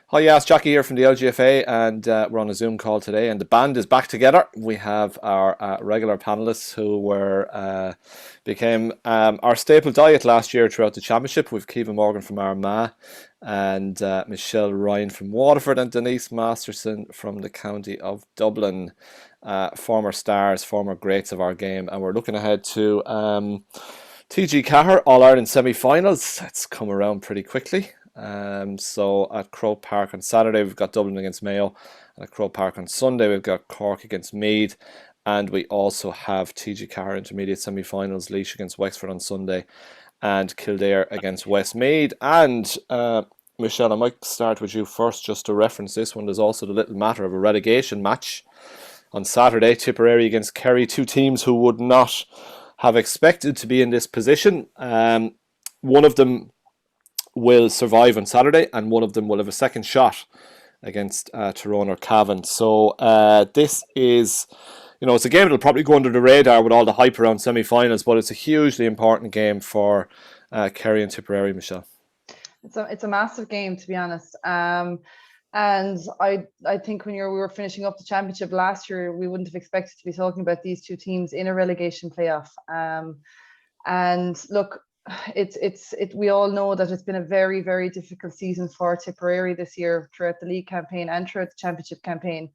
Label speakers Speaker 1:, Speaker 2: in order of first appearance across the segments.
Speaker 1: Hi, yeah, it's Jackie here from the LGFA, and we're on a Zoom call today, and the band is back together. We have our regular panellists who became our staple diet last year throughout the championship. We've Caoimhe Morgan from Armagh, and Michelle Ryan from Waterford, and Denise Masterson from the county of Dublin. Former stars, former greats of our game, and we're looking ahead to TG4 All-Ireland semi-finals. It's come around pretty quickly. So at Croke Park on Saturday we've got Dublin against Mayo, and at Croke Park on Sunday we've got Cork against Meath, and we also have TG4 Intermediate Semi-Finals, Laois against Wexford on Sunday, and Kildare against Westmeath. And Michelle, I might start with you first just to reference this one. There's also the little matter of a relegation match on Saturday, Tipperary against Kerry, two teams who would not have expected to be in this position. One of them will survive on Saturday, and one of them will have a second shot against Tyrone or Cavan. So this is, it's a game that'll probably go under the radar with all the hype around semi-finals, but it's a hugely important game for Kerry and Tipperary, Michelle.
Speaker 2: It's a massive game, to be honest. And I think when we were finishing up the championship last year, we wouldn't have expected to be talking about these two teams in a relegation playoff. And look, we all know that it's been a very, very difficult season for Tipperary this year throughout the league campaign and throughout the championship campaign.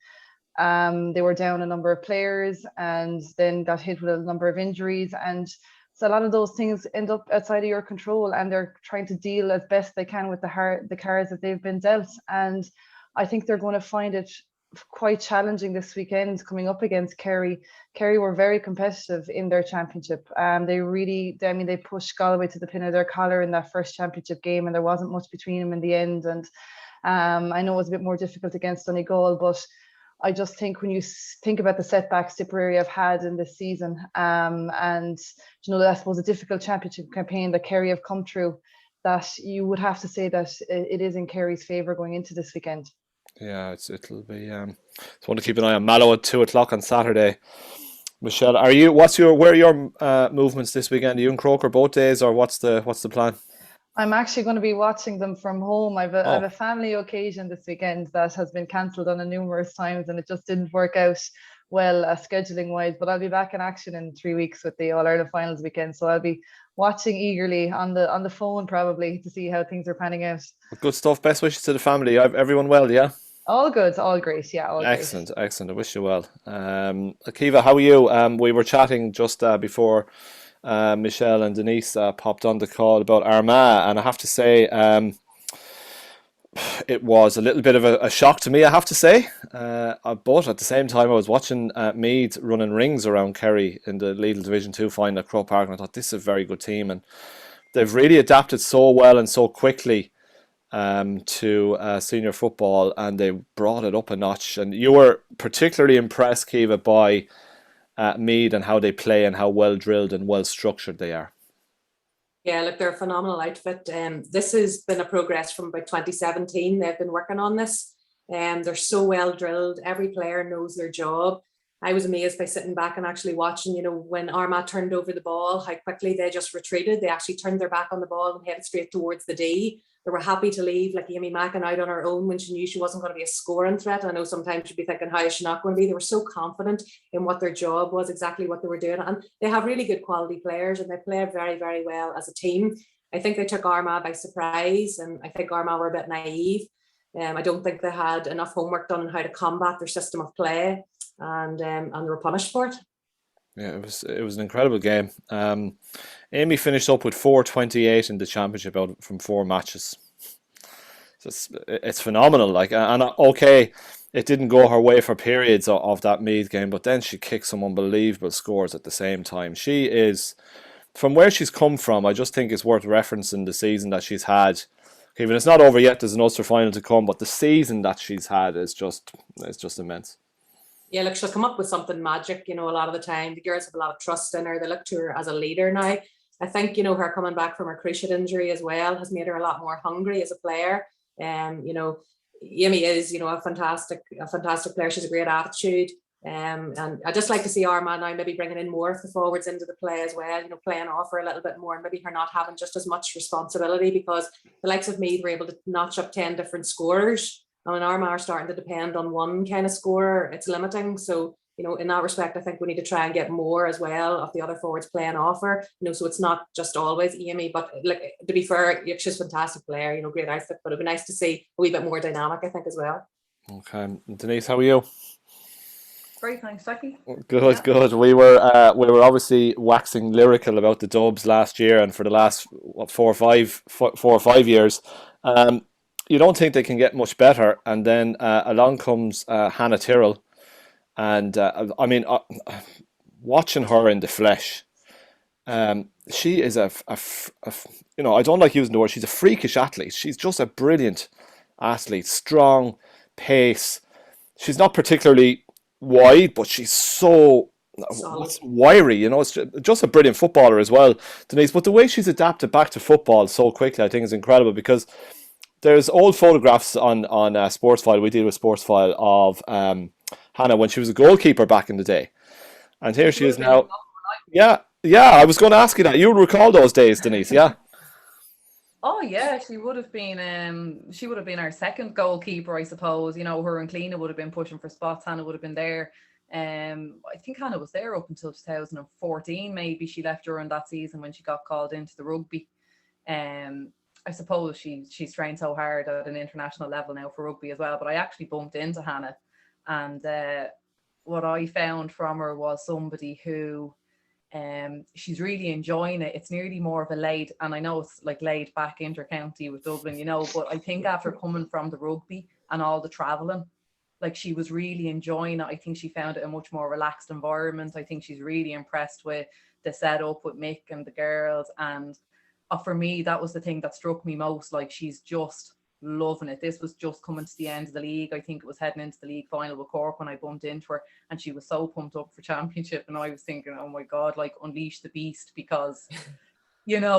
Speaker 2: They were down a number of players and then got hit with a number of injuries, and so a lot of those things end up outside of your control, and they're trying to deal as best they can with the cards that they've been dealt. And I think they're going to find it quite challenging this weekend coming up against Kerry. Kerry were very competitive in their championship. They pushed Galway to the pin of their collar in that first championship game, and there wasn't much between them in the end. And I know it was a bit more difficult against Donegal, but I just think when you think about the setbacks Tipperary have had in this season, and I suppose a difficult championship campaign that Kerry have come through, that you would have to say that it is in Kerry's favour going into this weekend.
Speaker 1: Yeah, it'll be. Just want to keep an eye on Mayo at 2:00 on Saturday. Michelle, where are your movements this weekend? Are you in Croker both days, or what's the plan?
Speaker 2: I'm actually going to be watching them from home. I have a family occasion this weekend that has been cancelled on numerous times, and it just didn't work out well scheduling wise. But I'll be back in action in 3 weeks with the All Ireland finals weekend, so I'll be watching eagerly on the phone probably to see how things are panning out.
Speaker 1: Good stuff. Best wishes to the family. Everyone well, yeah?
Speaker 2: All good, all great, yeah, all
Speaker 1: excellent,
Speaker 2: great.
Speaker 1: Excellent. I wish you well. Caoimhe, how are you? We were chatting just before Michelle and Denise popped on the call about Armagh, and I have to say it was a little bit of a shock to me, I have to say. But at the same time, I was watching Meath running rings around Kerry in the Lidl Division 2 final at Croke Park, and I thought this is a very good team, and they've really adapted so well and so quickly to senior football, and they brought it up a notch. And you were particularly impressed, Caoimhe, by Meath and how they play and how well drilled and well structured they are.
Speaker 3: Yeah, look, they're a phenomenal outfit. This has been a progress from about 2017. They've been working on this. They're so well drilled. Every player knows their job. I was amazed by sitting back and actually watching, when Armagh turned over the ball, how quickly they just retreated. They actually turned their back on the ball and headed straight towards the D. They were happy to leave, like Amy Mackin out on her own when she knew she wasn't going to be a scoring threat. I know sometimes you'd be thinking, how is she not going to be? They were so confident in what their job was, exactly what they were doing. And they have really good quality players, and they play very, very well as a team. I think they took Armagh by surprise, and I think Armagh were a bit naive. I don't think they had enough homework done on how to combat their system of play, and they were punished for it.
Speaker 1: Yeah, it was an incredible game. Amy finished up with 428 in the championship out from 4 matches. So it's phenomenal. Okay, it didn't go her way for periods of that Meath game, but then she kicked some unbelievable scores at the same time. She is, from where she's come from, I just think it's worth referencing the season that she's had. Even it's not over yet. There's an Ulster final to come, but the season that she's had is just immense.
Speaker 3: Yeah, look, she'll come up with something magic, a lot of the time. The girls have a lot of trust in her. They look to her as a leader now. I think, her coming back from her cruciate injury as well has made her a lot more hungry as a player. Amy is, a fantastic player. She's a great attitude. And I just like to see Armagh now maybe bringing in more of the forwards into the play as well, playing off her a little bit more, and maybe her not having just as much responsibility, because the likes of Meath were able to notch up 10 different scorers. And when Armagh are starting to depend on one kind of scorer, it's limiting. So, in that respect, I think we need to try and get more as well of the other forwards playing off her, so it's not just always Amy. But like, to be fair, she's a fantastic player, great outfit, but it'd be nice to see a wee bit more dynamic, I think, as well.
Speaker 1: Okay. Denise, how are you?
Speaker 4: Great, thanks, Jackie.
Speaker 1: Good, good. We were obviously waxing lyrical about the Dubs last year, and for the last 4 or 5 years. You don't think they can get much better, and then along comes Hannah Tyrrell, and I mean, watching her in the flesh, she is I don't like using the word. She's a freakish athlete. She's just a brilliant athlete, strong, pace. She's not particularly wide, but she's so wiry, it's just a brilliant footballer as well, Denise. But the way she's adapted back to football so quickly, I think, is incredible, because there's old photographs on Sportsfile. We deal with Sportsfile of Hannah when she was a goalkeeper back in the day, and here she is now. Yeah, I was going to ask you that. You would recall those days, Denise? Yeah.
Speaker 4: Oh yeah, she would have been our second goalkeeper, I suppose. Her and Cleena would have been pushing for spots. Hannah would have been there. I think Hannah was there up until 2014. Maybe she left during that season when she got called into the rugby. I suppose she's trained so hard at an international level now for rugby as well. But I actually bumped into Hannah, and what I found from her was somebody who. She's really enjoying it. It's nearly more of a laid, and I know it's like laid back inter-county with Dublin, but I think after coming from the rugby and all the travelling, like, she was really enjoying it. I think she found it a much more relaxed environment. I think she's really impressed with the setup with Mick and the girls, and for me, that was the thing that struck me most. Like, she's just loving it. This was just coming to the end of the league. I think it was heading into the league final with Cork when I bumped into her, and she was so pumped up for championship, and I was thinking, oh my God, like, unleash the beast, because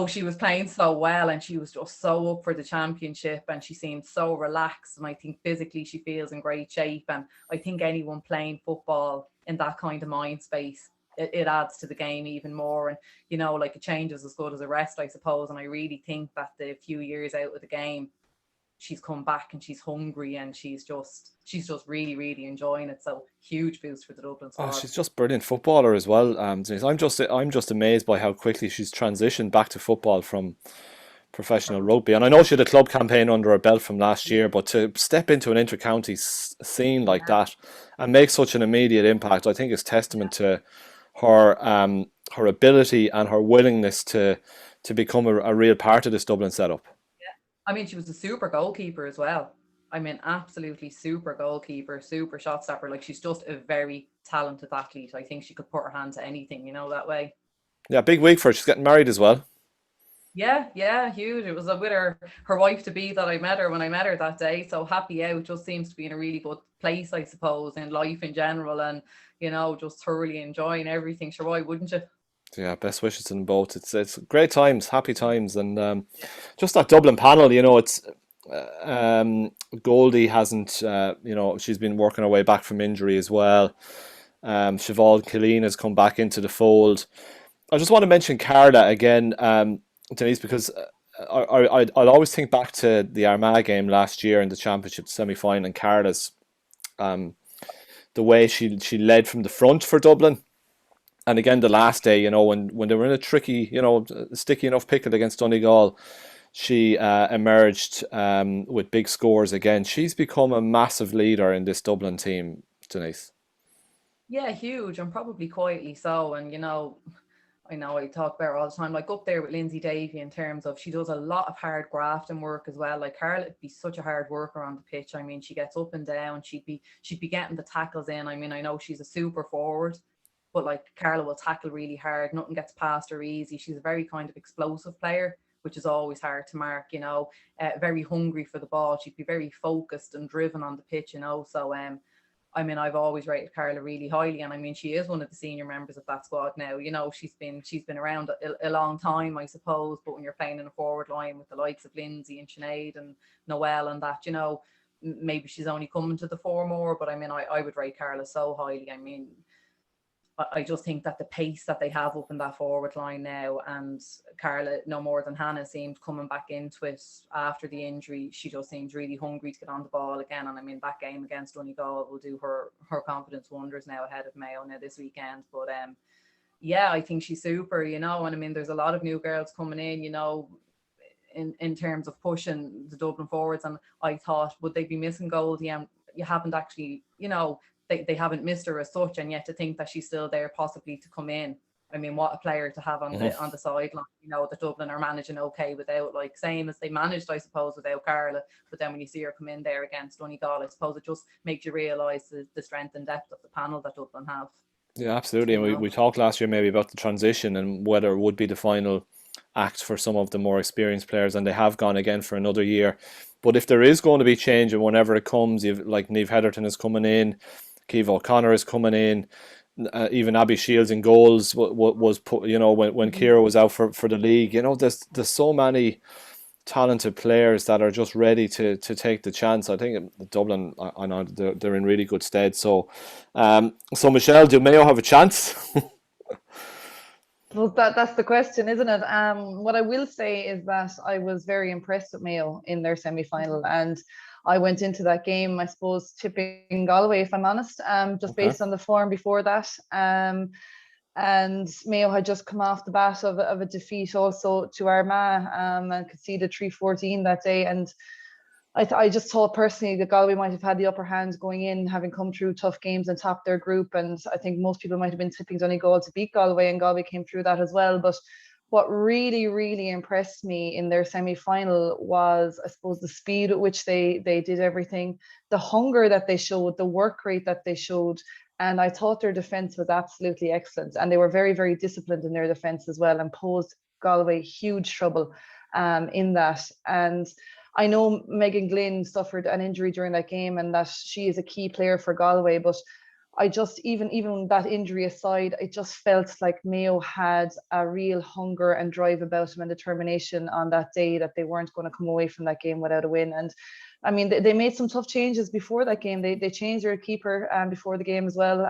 Speaker 4: she was playing so well, and she was just so up for the championship, and she seemed so relaxed, and I think physically she feels in great shape. And I think anyone playing football in that kind of mind space, it adds to the game even more. And like, a change is as good as a rest, I suppose. And I really think that the few years out of the game, she's come back and she's hungry, and she's just really, really enjoying it. So huge boost for the Dublin squad.
Speaker 1: Oh, she's just brilliant footballer as well. I'm just amazed by how quickly she's transitioned back to football from professional rugby. And I know she had a club campaign under her belt from last year, but to step into an inter-county scene like that and make such an immediate impact, I think is testament to her her ability and her willingness to become a real part of this Dublin setup.
Speaker 4: I mean, she was a super goalkeeper as well. I mean, absolutely super goalkeeper, super shot stopper. Like, she's just a very talented athlete. I think she could put her hand to anything, that way.
Speaker 1: Yeah, big week for her. She's getting married as well.
Speaker 4: Yeah, huge. It was with her wife-to-be that I met her when I met her that day. So happy out. Just seems to be in a really good place, I suppose, in life in general, and just thoroughly enjoying everything. Sure, why wouldn't you?
Speaker 1: Yeah, best wishes to them both. It's great times, happy times, and just that Dublin panel. It's Goldie hasn't. She's been working her way back from injury as well. Siobhan Killeen has come back into the fold. I just want to mention Carla again, Denise, because I'll always think back to the Armagh game last year in the championship semi-final, and Carla's the way she led from the front for Dublin. And again, the last day, when they were in a tricky, sticky enough picket against Donegal, she emerged with big scores again. She's become a massive leader in this Dublin team, Denise.
Speaker 4: Yeah, huge, and probably quietly so. And, I know I talk about her all the time, like up there with Lindsay Davey, in terms of she does a lot of hard graft and work as well. Like, Carla would be such a hard worker on the pitch. I mean, she gets up and down. She'd be getting the tackles in. I mean, I know she's a super forward, but like, Carla will tackle really hard. Nothing gets past her easy. She's a very kind of explosive player, which is always hard to mark, very hungry for the ball. She'd be very focused and driven on the pitch, So, I mean, I've always rated Carla really highly, and I mean, she is one of the senior members of that squad now. She's been around a long time, I suppose. But when you're playing in a forward line with the likes of Lindsay and Sinead and Noelle and that, maybe she's only coming to the fore more, but I mean, I would rate Carla so highly. I mean, I just think that the pace that they have up in that forward line now, and Carla, no more than Hannah, seemed coming back into it after the injury. She just seems really hungry to get on the ball again. And I mean, that game against Donegal will do her confidence wonders now ahead of Mayo now this weekend. But yeah, I think she's super, you know, and I mean, there's a lot of new girls coming in, you know, in terms of pushing the Dublin forwards. And I thought, would they be missing Goldie? And you haven't actually, you know, they haven't missed her as such, and yet to think that she's still there possibly to come in. I mean, what a player to have on the sideline. You know, the Dublin are managing okay without, like, same as they managed, I suppose, without Carla. But then when you see her come in there against Donegal, I suppose it just makes you realise the strength and depth of the panel that Dublin have.
Speaker 1: Yeah, absolutely. And we talked last year maybe about the transition and whether it would be the final act for some of the more experienced players, and they have gone again for another year. But if there is going to be change, and whenever it comes, you've like Niamh Heatherton is coming in, Keith O'Connor is coming in, even Abby Shields in goals was put, you know, when Ciara was out for the league. You know, there's so many talented players that are just ready to take the chance. I think Dublin, I know they're in really good stead. So Michelle, do Mayo have a chance?
Speaker 2: Well, that's the question, isn't it? What I will say is that I was very impressed with Mayo in their semi-final, and I went into that game, I suppose, tipping Galway, if I'm honest, just based on the form before that. And Mayo had just come off the bat of a defeat also to Armagh, and conceded 3-14 that day. And I just thought personally that Galway might have had the upper hand going in, having come through tough games and topped their group. And I think most people might have been tipping Donegal to beat Galway, and Galway came through that as well. But what really, really impressed me in their semi-final was, I suppose, the speed at which they did everything, the hunger that they showed, the work rate that they showed. And I thought their defence was absolutely excellent. And they were very, very disciplined in their defence as well, and posed Galway huge trouble in that. And I know Megan Glynn suffered an injury during that game, and that she is a key player for Galway, but I just, even that injury aside, it just felt like Mayo had a real hunger and drive about them and determination on that day, that they weren't going to come away from that game without a win. And I mean, they made some tough changes before that game. They changed their keeper before the game as well.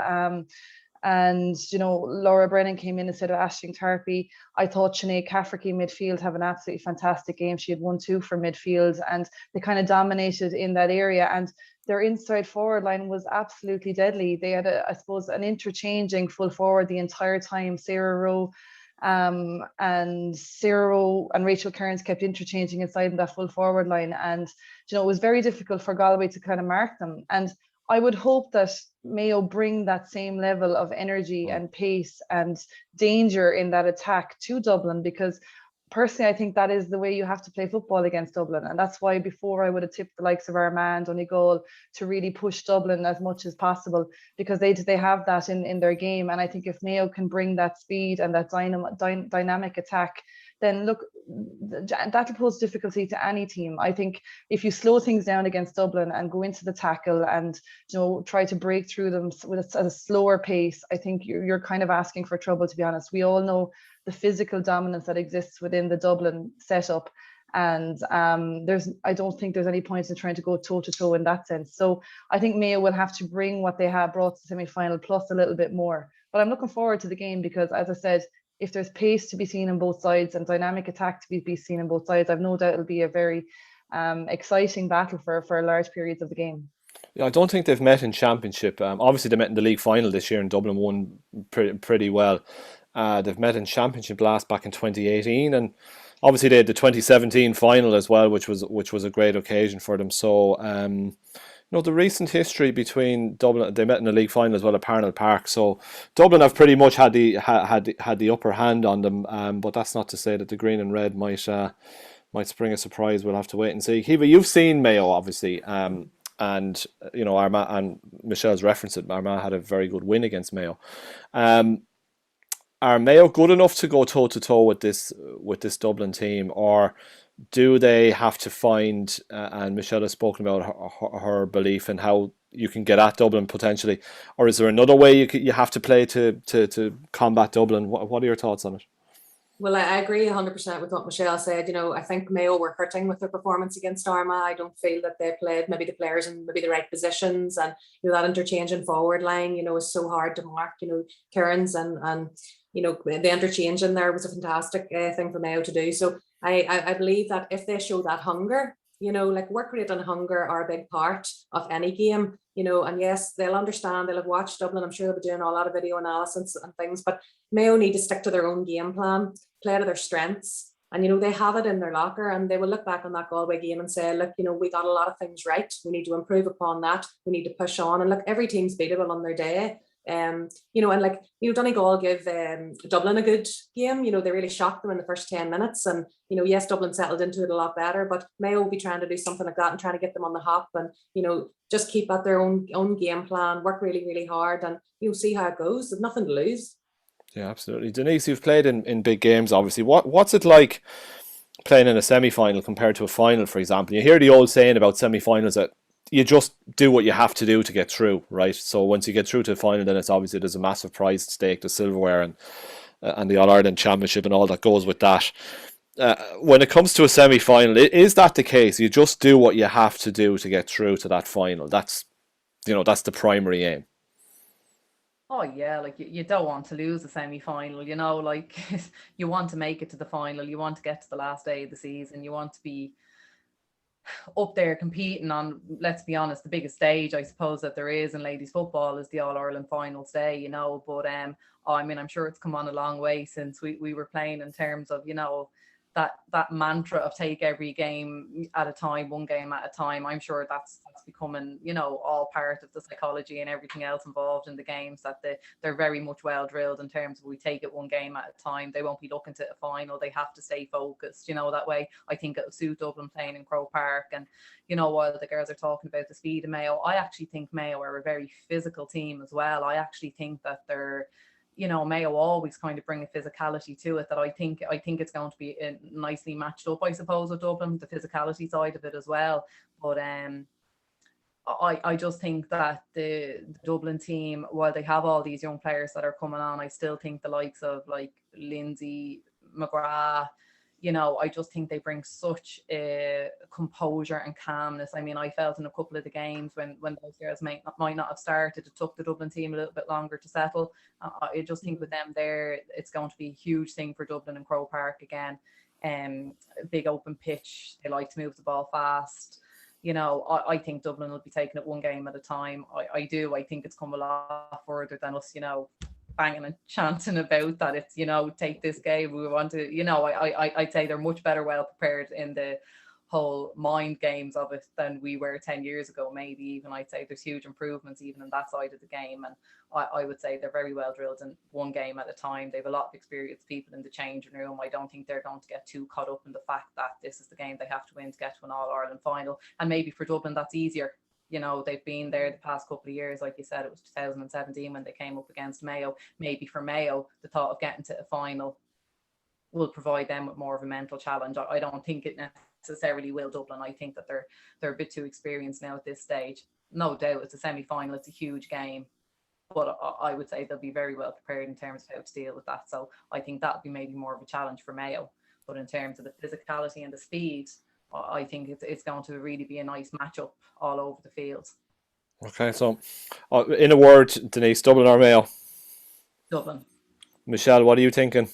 Speaker 2: And, you know, Laura Brennan came in instead of Aisling Tarpey. I thought Sinead Cafferty midfield have an absolutely fantastic game. She had 1-2 for midfield, and they kind of dominated in that area. And their inside forward line was absolutely deadly. They had, I suppose, an interchanging full forward the entire time. Sarah Rowe and Rachel Kearns kept interchanging inside in that full forward line. And, you know, it was very difficult for Galway to kind of mark them. And I would hope that Mayo bring that same level of energy and pace and danger in that attack to Dublin, because personally, I think that is the way you have to play football against Dublin. And that's why before I would have tipped the likes of Armagh and Donegal to really push Dublin as much as possible, because they have that in their game. And I think if Mayo can bring that speed and that dynamic attack, then look, that'll pose difficulty to any team. I think if you slow things down against Dublin and go into the tackle and, you know, try to break through them with a slower pace, I think you're kind of asking for trouble, to be honest. We all know the physical dominance that exists within the Dublin setup, and I don't think there's any point in trying to go toe to toe in that sense. So I think Mayo will have to bring what they have brought to the semi-final plus a little bit more. But I'm looking forward to the game, because, as I said, if there's pace to be seen on both sides and dynamic attack to be seen on both sides, I've no doubt it'll be a very exciting battle for large periods of the game.
Speaker 1: Yeah, I don't think they've met in championship. Obviously, they met in the league final this year, and Dublin won pretty well. They've met in championship last back in 2018, and obviously they had the 2017 final as well, which was a great occasion for them. So, you know, the recent history between Dublin, they met in the league final as well at Parnell Park. So Dublin have pretty much had the upper hand on them. But that's not to say that the green and red might spring a surprise. We'll have to wait and see. Kiva, you've seen Mayo, obviously. And you know, Armagh, and Michelle's referenced it, Armagh had a very good win against Mayo. Are Mayo good enough to go toe to toe with this Dublin team, or do they have to find? And Michelle has spoken about her belief in how you can get at Dublin potentially, or is there another way you have to play to combat Dublin? What are your thoughts on it?
Speaker 3: Well, I agree 100% with what Michelle said. I think Mayo were hurting with their performance against Armagh. I don't feel that they played maybe the players in maybe the right positions, and that interchanging forward line, is so hard to mark. Kieran's and the interchange in there was a fantastic thing for Mayo to do. So I believe that if they show that hunger, like work rate and hunger are a big part of any game. And yes, they'll understand, they'll have watched Dublin. I'm sure they'll be doing a lot of video analysis and things, but Mayo need to stick to their own game plan, play to their strengths. And, they have it in their locker, and they will look back on that Galway game and say, look, we got a lot of things right. We need to improve upon that. We need to push on. And look, every team's beatable on their day. And Donegal give Dublin a good game. They really shocked them in the first 10 minutes. And, yes, Dublin settled into it a lot better, but Mayo will be trying to do something like that and trying to get them on the hop and, just keep at their own game plan, work really, really hard, and see how it goes. There's nothing to lose.
Speaker 1: Yeah, absolutely. Denise, you've played in big games, obviously. What's it like playing in a semi-final compared to a final, for example? You hear the old saying about semi-finals that you just do what you have to do to get through, right? So once you get through to the final, then it's obviously there's a massive prize at stake, the silverware and the All-Ireland Championship and all that goes with that. When it comes to a semi-final, is that the case? You just do what you have to do to get through to that final. That's the primary aim.
Speaker 4: Oh yeah, like you don't want to lose a semi-final, like you want to make it to the final, you want to get to the last day of the season, you want to be up there competing on, let's be honest, the biggest stage I suppose that there is in ladies football is the All-Ireland Finals day, but I'm sure it's come on a long way since we were playing, in terms of, that mantra of take every game at a time, one game at a time. I'm sure that's becoming, all part of the psychology and everything else involved in the games, that they're very much well drilled in terms of we take it one game at a time. They won't be looking to a final. They have to stay focused, that way. I think it'll suit Dublin playing in Croke Park. And, while the girls are talking about the speed of Mayo, I actually think Mayo are a very physical team as well. I actually think that they're, Mayo always kind of bring a physicality to it that I think it's going to be nicely matched up, I suppose, with Dublin, the physicality side of it as well. But I just think that the Dublin team, while they have all these young players that are coming on, I still think the likes of like Lindsay, McGrath, I just think they bring such a composure and calmness. I felt in a couple of the games when those girls might not have started, it took the Dublin team a little bit longer to settle. I just think with them there, it's going to be a huge thing for Dublin and Croke Park again. Big open pitch, they like to move the ball fast. I think Dublin will be taking it one game at a time. I do. I think it's come a lot further than us, banging and chanting about that it's, take this game, we want to, I'd say they're much better well prepared in the whole mind games of it than we were 10 years ago, maybe even. I'd say there's huge improvements even in that side of the game, and I would say they're very well drilled in one game at a time. They have a lot of experienced people in the changing room. I don't think they're going to get too caught up in the fact that this is the game they have to win to get to an All-Ireland final. And maybe for Dublin that's easier. They've been there the past couple of years. Like you said, it was 2017 when they came up against Mayo. Maybe for Mayo, the thought of getting to a final will provide them with more of a mental challenge. I don't think it necessarily will Dublin. I think that they're a bit too experienced now at this stage. No doubt it's a semi-final, it's a huge game. But I would say they'll be very well prepared in terms of how to deal with that. So I think that would be maybe more of a challenge for Mayo. But in terms of the physicality and the speed, I think it's going to really be a nice matchup all over the field.
Speaker 1: Okay, so in a word, Denise, Dublin or Mayo?
Speaker 4: Dublin.
Speaker 1: Michelle, what are you thinking?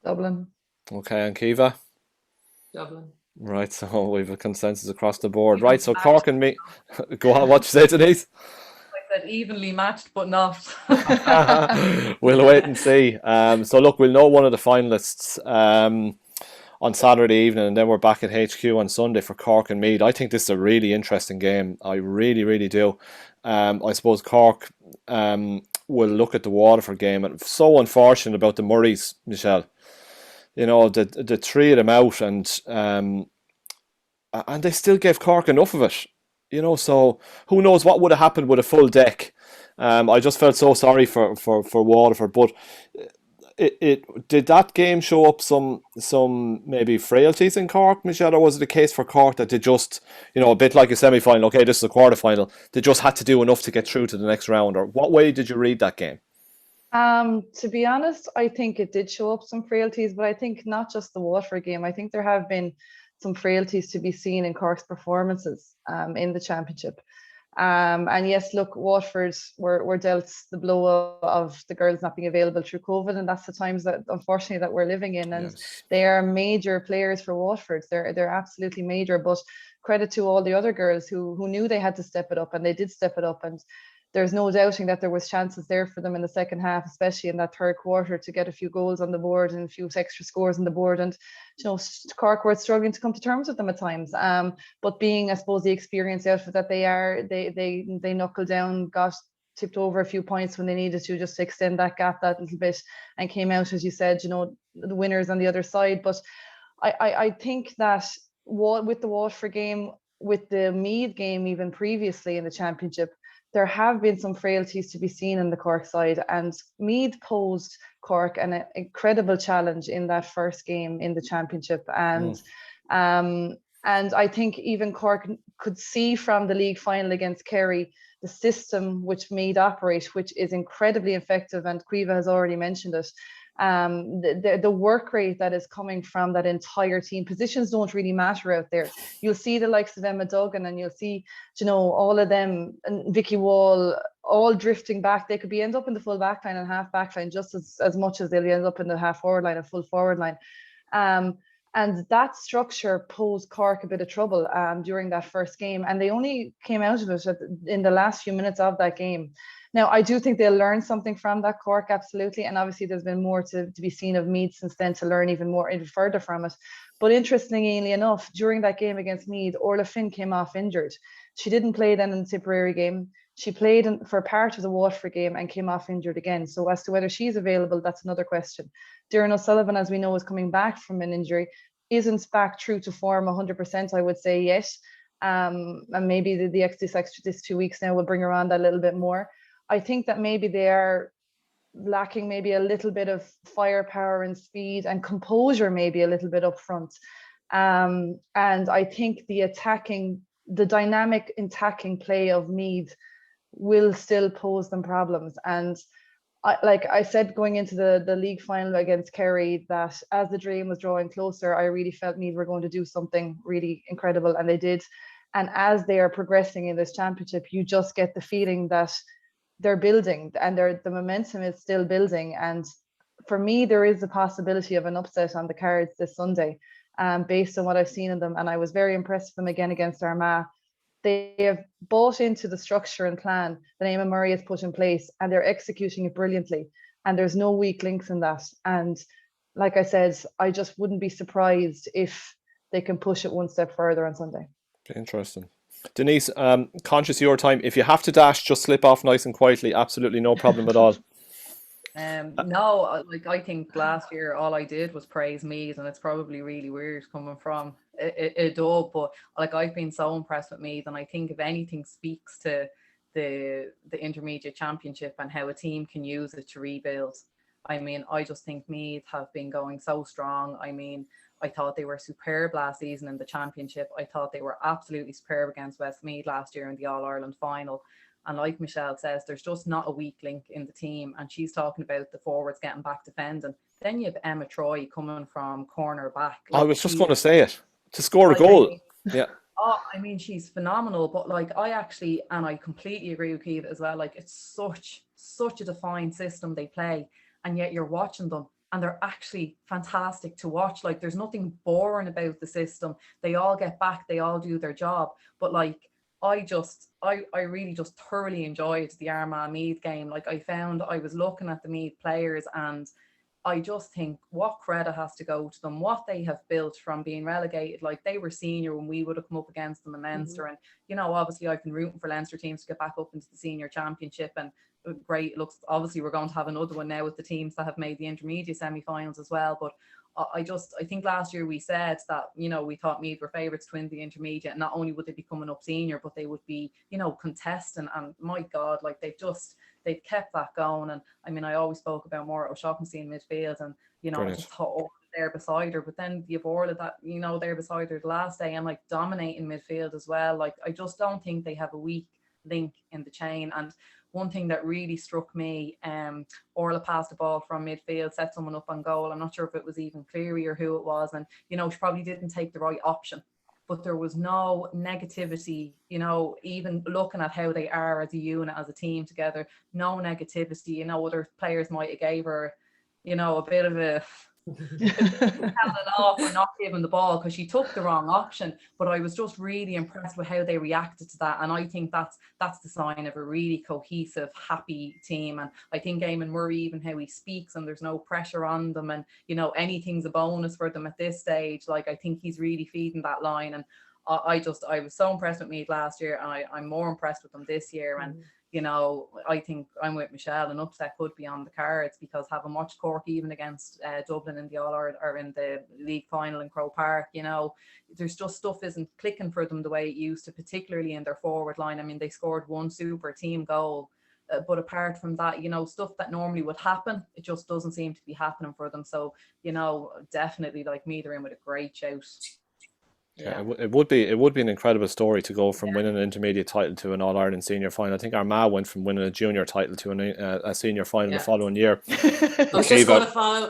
Speaker 2: Dublin.
Speaker 1: Okay, and Kiva?
Speaker 3: Dublin.
Speaker 1: Right, so we have a consensus across the board. Right, so Cork and Meath. Go on, what you say, Denise?
Speaker 4: I said evenly matched, but not.
Speaker 1: We'll wait and see. So look, we'll know one of the finalists on Saturday evening, and then we're back at HQ on Sunday for Cork and Meath. I think this is a really interesting game. I really, really do. I suppose Cork will look at the Waterford game, and it's so unfortunate about the Murrays, Michelle. The three of them out, and they still gave Cork enough of it. So who knows what would have happened with a full deck. I just felt so sorry for Waterford, but it did that game show up some maybe frailties in Cork, Michelle, or was it a case for Cork that they just, a bit like a semi-final, okay, this is a quarter-final, they just had to do enough to get through to the next round? Or what way did you read that game?
Speaker 2: To be honest, I think it did show up some frailties, but I think not just the Waterford game. I think there have been some frailties to be seen in Cork's performances in the championship. And yes, look, Waterford were dealt the blow of the girls not being available through COVID, and that's the times that unfortunately that we're living in. And
Speaker 1: Yes.
Speaker 2: they are major players for Waterford. They're absolutely major. But credit to all the other girls who knew they had to step it up, and they did step it up. And there's no doubting that there was chances there for them in the second half, especially in that third quarter, to get a few goals on the board and a few extra scores on the board. And Cork were struggling to come to terms with them at times. But being, I suppose, the experienced outfit that they are, they knuckled down, got tipped over a few points when they needed to, just to extend that gap that little bit, and came out, as you said, the winners on the other side. But I think that with the Waterford game, with the Meath game even previously in the championship, there have been some frailties to be seen in the Cork side, and Meath posed Cork an incredible challenge in that first game in the championship. And I think even Cork could see from the league final against Kerry the system which Meath operate, which is incredibly effective, and Caoimhe has already mentioned it. The work rate that is coming from that entire team. Positions don't really matter out there. You'll see the likes of Emma Duggan, and you'll see, all of them, and Vicky Wall, all drifting back. They could end up in the full back line and half back line just as much as they'll end up in the half forward line and full forward line. And that structure posed Cork a bit of trouble during that first game, and they only came out of it in the last few minutes of that game. Now, I do think they'll learn something from that, Cork, absolutely. And obviously, there's been more to be seen of Meath since then to learn even further from it. But interestingly enough, during that game against Meath, Orla Finn came off injured. She didn't play then in the Tipperary game. She played for part of the Waterford game and came off injured again. So as to whether she's available, that's another question. Darren O'Sullivan, as we know, is coming back from an injury, isn't back true to form 100%, I would say, yet. And maybe this 2 weeks now will bring her on that little bit more. I think that maybe they are lacking maybe a little bit of firepower and speed and composure, maybe a little bit up front. And I think the dynamic attacking play of Meath will still pose them problems. And like I said, going into the league final against Kerry, that as the dream was drawing closer, I really felt Meath were going to do something really incredible, and they did. And as they are progressing in this championship, you just get the feeling that they're building, and the momentum is still building. And for me, there is a possibility of an upset on the cards this Sunday, based on what I've seen in them. And I was very impressed with them again against Armagh. They have bought into the structure and plan that Eamon Murray has put in place, and they're executing it brilliantly. And there's no weak links in that. And like I said, I just wouldn't be surprised if they can push it one step further on Sunday.
Speaker 1: Interesting. Denise, conscious of your time, if you have to dash, just slip off nice and quietly. Absolutely no problem at all.
Speaker 4: No, like I think last year all I did was praise Meath, and it's probably really weird coming from a dub, but like I've been so impressed with Meath, and I think if anything speaks to the intermediate championship and how a team can use it to rebuild. I mean, I just think Meath have been going so strong. I mean, I thought they were superb last season in the championship. I thought they were absolutely superb against Westmeath last year in the All-Ireland final. And like Michelle says, there's just not a weak link in the team. And she's talking about the forwards getting back defending. Then you have Emma Troy coming from corner back.
Speaker 1: I was just going to say it. To score a goal. Yeah.
Speaker 4: Oh, I mean, she's phenomenal. But like, I completely agree with Keith as well. Like, it's such a defined system they play. And yet you're watching them, and they're actually fantastic to watch. Like, there's nothing boring about the system. They all get back, they all do their job. But like, I really just thoroughly enjoyed the Armagh Meath game. Like, I was looking at the Meath players, and I just think what credit has to go to them, what they have built from being relegated. Like, they were senior when we would have come up against them in Leinster. And, obviously I've been rooting for Leinster teams to get back up into the senior championship, and great. It looks, obviously we're going to have another one now with the teams that have made the intermediate semi-finals as well. But I think last year we said that, we thought Meath were favourites to win the intermediate. Not only would they be coming up senior, but they would be, contesting. And my God, like they've kept that going. And I mean, I always spoke about Maura O'Shaughnessy in midfield, and, I just thought, there beside her. But then the Orla that, there beside her the last day, and like dominating midfield as well. Like, I just don't think they have a weak link in the chain. And one thing that really struck me, Orla passed the ball from midfield, set someone up on goal. I'm not sure if it was even Cleary or who it was. And, you know, she probably didn't take the right option. But there was no negativity, you know, even looking at how they are as a unit, as a team together, no negativity. You know, other players might have gave her, you know, a bit of a telling off or not giving the ball because she took the wrong option. But I was just really impressed with how they reacted to that. And I think that's the sign of a really cohesive, happy team. And I think Eamon Murray, even how he speaks and there's no pressure on them and, you know, anything's a bonus for them at this stage. Like, I think he's really feeding that line. And I was so impressed with Meath last year, and I'm more impressed with them this year. And you know, I think I'm with Michelle, an upset could be on the cards, because having watched Cork even against Dublin in the All-Ireland or in the league final in Croke Park, you know, there's just stuff isn't clicking for them the way it used to, particularly in their forward line. I mean, they scored one super team goal, but apart from that, you know, stuff that normally would happen, it just doesn't seem to be happening for them. So, you know, definitely, like, Meath are in with a great shout.
Speaker 1: Yeah, it would be an incredible story to go from winning an intermediate title to an All-Ireland senior final. I think Armagh went from winning a junior title to a senior final the following year.
Speaker 3: I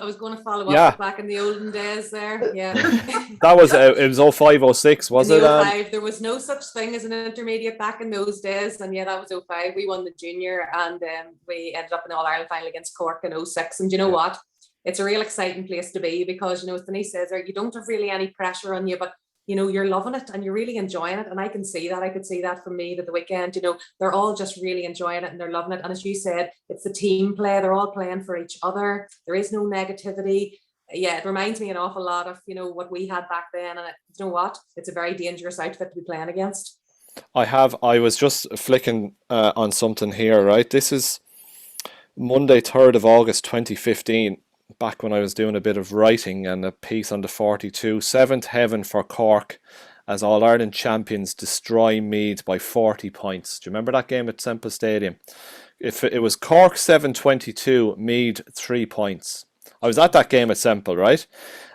Speaker 3: was going to follow up back in the olden days there. Yeah.
Speaker 1: That was it was 05, 06, was it?
Speaker 3: 05, there was no such thing as an intermediate back in those days, and yeah, that was 05. We won the junior, and we ended up in the All-Ireland final against Cork in 06. And you know what? It's a real exciting place to be, because, you know, as Denise says, you don't have really any pressure on you, but you know, you're loving it and you're really enjoying it. And I can see that. I could see that from Meath at the weekend. You know, they're all just really enjoying it and they're loving it. And as you said, it's the team play. They're all playing for each other. There is no negativity. Yeah, it reminds me an awful lot of, you know, what we had back then. And you know what? It's a very dangerous outfit to be playing against.
Speaker 1: I was just flicking on something here, right? This is Monday, 3rd of August, 2015. Back when I was doing a bit of writing and a piece on the 42, seventh heaven for Cork as All-Ireland champions destroy Meath by 40 points. Do you remember that game at Semple Stadium? If it was Cork 7-22, Meath 3 points. I was at that game at Semple, right?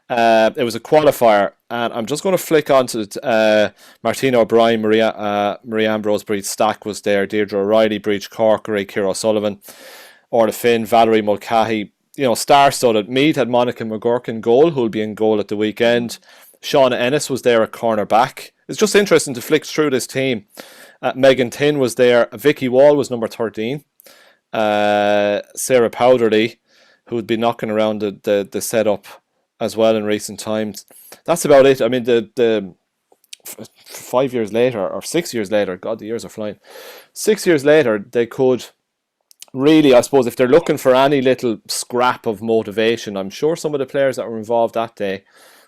Speaker 1: It was a qualifier, and I'm just going to flick on to Martina O'Brien, Marie Ambrose Breach Stack was there, Deirdre O'Reilly, Breach Corkery, Ciara O'Sullivan, Orla Finn, Valerie Mulcahy. You know, star-studded. Meath had Monica McGurk in goal, who'll be in goal at the weekend. Shauna Ennis was there at corner back. It's just interesting to flick through this team. Megan Tin was there. Vicky Wall was number 13. Sarah Powderly, who would be knocking around the setup as well in recent times. That's about it. I mean, the 5 years later, or 6 years later, God, the years are flying. 6 years later, they could... Really, I suppose, if they're looking for any little scrap of motivation, I'm sure some of the players that were involved that day,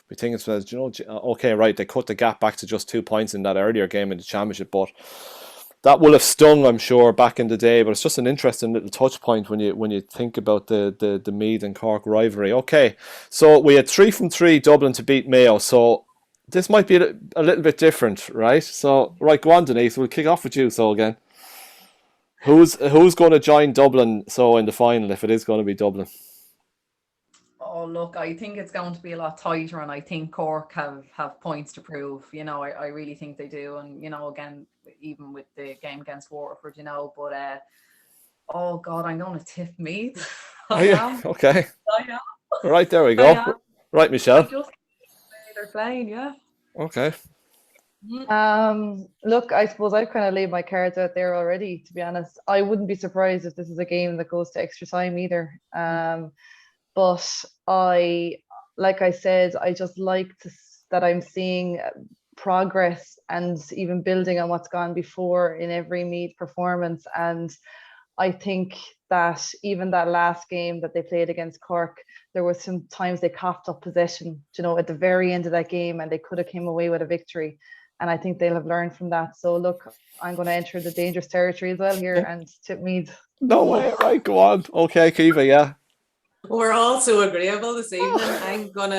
Speaker 1: we think it's, you know, okay, right, they cut the gap back to just 2 points in that earlier game in the championship, but that will have stung, I'm sure, back in the day. But it's just an interesting little touch point when you think about the Meath and Cork rivalry. Okay, so we had 3 from 3 Dublin to beat Mayo, so this might be a little bit different, right? So, right, go on, Denise, we'll kick off with you, so again. Who's going to join Dublin in the final, if it is going to be Dublin?
Speaker 4: Oh, look, I think it's going to be a lot tighter, and I think Cork have points to prove. You know, I really think they do. And, you know, again, even with the game against Waterford, you know, but oh God, I'm going to tip Meath.
Speaker 1: Okay.
Speaker 4: I am.
Speaker 1: Right, there we go. Right, Michelle.
Speaker 4: Just the way they're playing, yeah.
Speaker 1: Okay.
Speaker 2: Look, I suppose I've kind of laid my cards out there already, to be honest. I wouldn't be surprised if this is a game that goes to extra time either. But like I said, I just like that I'm seeing progress and even building on what's gone before in every Meath performance. And I think that even that last game that they played against Cork, there was some times they coughed up possession, you know, at the very end of that game, and they could have came away with a victory. And I think they'll have learned from that. So look, I'm going to enter the dangerous territory as well here and tip Meath.
Speaker 1: No way, right? Go on. Okay, Kiva, yeah.
Speaker 3: We're all so agreeable this evening. I'm going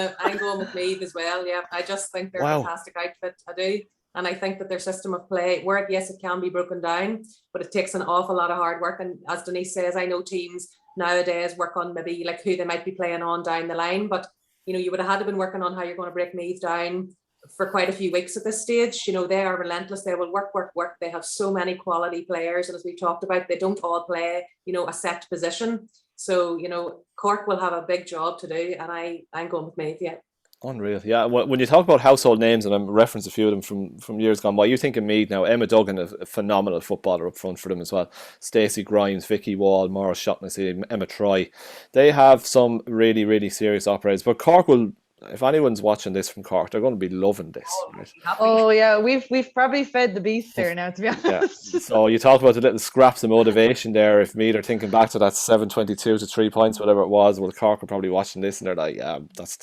Speaker 3: with Meath as well. Yeah, I just think they're a fantastic outfit. I do. And I think that their system of play, yes, it can be broken down, but it takes an awful lot of hard work. And as Denise says, I know teams nowadays work on maybe like who they might be playing on down the line, but you know, you would have had to been working on how you're going to break Meath down. for quite a few weeks at this stage. You know, they are relentless. They will work, work, work. They have so many quality players. And as we've talked about, they don't all play, you know, a set position. So, you know, Cork will have a big job to do. And I'm going with Meath, yeah.
Speaker 1: Unreal. Yeah, when you talk about household names, and I'm referencing a few of them from years gone by, you think of Meath now. Emma Duggan, a phenomenal footballer up front for them as well. Stacey Grimes, Vicky Wall, Maura Shotnessy, Emma Troy. They have some really, really serious operators. But Cork will, if anyone's watching this from Cork, they're going to be loving this. Right?
Speaker 2: Oh yeah, we've probably fed the beast there now, to be honest.
Speaker 1: Yeah. So you talk about the little scraps of motivation there. If Meath are thinking back to that 7-22 to 3 points, whatever it was, well, Cork are probably watching this and they're like, yeah, that's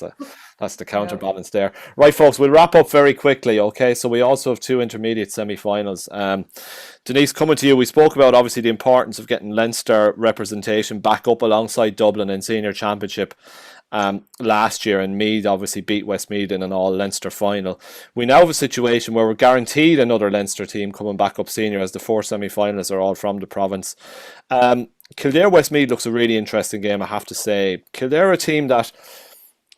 Speaker 1: the counterbalance there. Right, folks, we'll wrap up very quickly. Okay, so we also have 2 intermediate semi-finals. Denise, coming to you, we spoke about obviously the importance of getting Leinster representation back up alongside Dublin in senior championship last year, and Meath obviously beat Westmeath in an all Leinster final. We now have a situation where we're guaranteed another Leinster team coming back up senior, as the 4 semi-finalists are all from the province. Kildare Westmeath looks a really interesting game, I have to say. Kildare are a team that,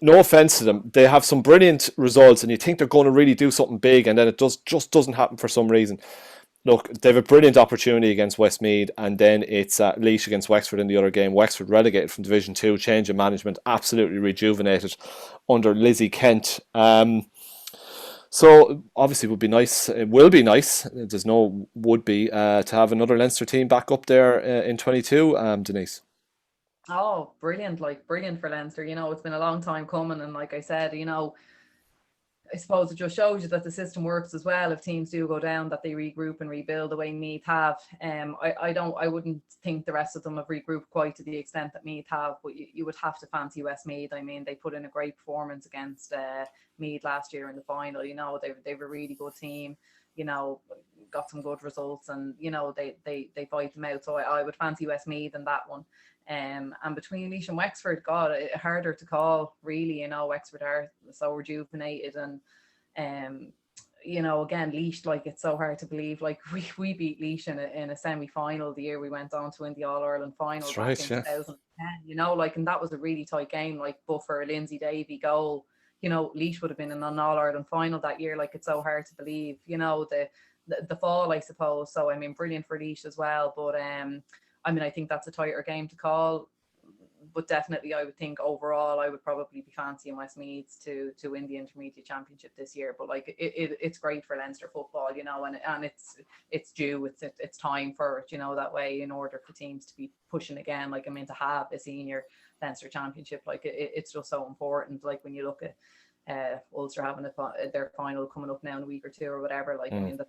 Speaker 1: no offence to them, they have some brilliant results and you think they're going to really do something big, and then it just doesn't happen for some reason. Look, they have a brilliant opportunity against Westmeath, and then it's Laois against Wexford in the other game. Wexford relegated from Division 2, change of management, absolutely rejuvenated under Lizzie Kent. So obviously it will be nice, there's no would be, to have another Leinster team back up there in 22, Denise.
Speaker 4: Oh, brilliant, brilliant for Leinster. You know, it's been a long time coming, and like I said, you know, I suppose it just shows you that the system works as well. If teams do go down, that they regroup and rebuild the way Meath have. I wouldn't think the rest of them have regrouped quite to the extent that Meath have, but you would have to fancy Westmeath. I mean, they put in a great performance against Meath last year in the final. You know, they were a really good team. You know, got some good results, and you know they fight them out. So I would fancy Westmeath in that one. And between Laois and Wexford, God, harder to call, really. You know, Wexford are so rejuvenated, and you know, again, Laois, like, it's so hard to believe, like we beat Laois in a semi-final the year we went on to win the All-Ireland final.
Speaker 1: That's
Speaker 4: back
Speaker 1: right,
Speaker 4: in
Speaker 1: yeah.
Speaker 4: 2010. You know, like, and that was a really tight game, like, but for a Lindsay Davy goal, you know, Laois would have been in an All-Ireland final that year. Like, it's so hard to believe, you know, the fall, I suppose. So I mean, brilliant for Laois as well, but I mean, I think that's a tighter game to call, but definitely I would think overall I would probably be fancying Westmeath to win the intermediate championship this year. But like, it's great for Leinster football, you know, and it's due, it's time for it, you know, that way, in order for teams to be pushing again. Like, I mean, to have a senior Leinster championship, like it's just so important. Like, when you look at Ulster having their final coming up now in a week or two or whatever, like, I mean, that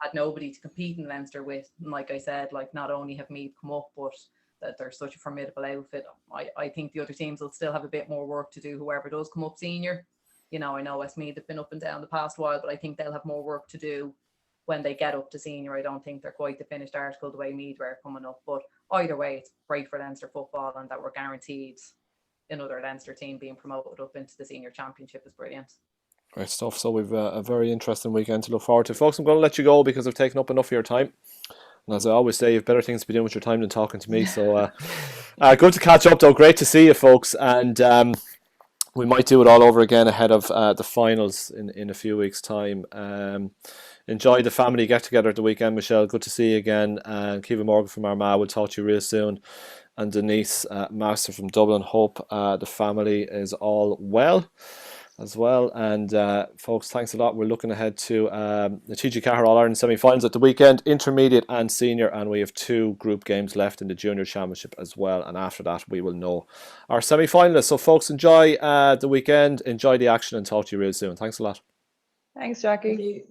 Speaker 4: had nobody to compete in Leinster with. And like I said, like, not only have Meath come up, but that they're such a formidable outfit. I think the other teams will still have a bit more work to do, whoever does come up senior. You know, I know Westmeath have been up and down the past while, but I think they'll have more work to do when they get up to senior. I don't think they're quite the finished article the way Meath were coming up. But either way, it's great for Leinster football, and that we're guaranteed another Leinster team being promoted up into the senior championship is brilliant.
Speaker 1: Great stuff. So we've a very interesting weekend to look forward to. Folks, I'm going to let you go because I've taken up enough of your time. And as I always say, you have better things to be doing with your time than talking to me. So good to catch up, though. Great to see you, folks. And we might do it all over again ahead of the finals in a few weeks' time. Enjoy the family get-together at the weekend, Michelle. Good to see you again. Caoimhe Morgan from Armagh, we'll talk to you real soon. And Denise Masterson from Dublin. Hope the family is all well as well. And folks, thanks a lot. We're looking ahead to the TG4 All-Ireland semi-finals at the weekend, intermediate and senior, and we have 2 group games left in the junior championship as well, and after that we will know our semi-finalists. So folks, enjoy the weekend, enjoy the action, and talk to you real soon. Thanks a lot.
Speaker 2: Thanks, Jackie.
Speaker 3: Thank you.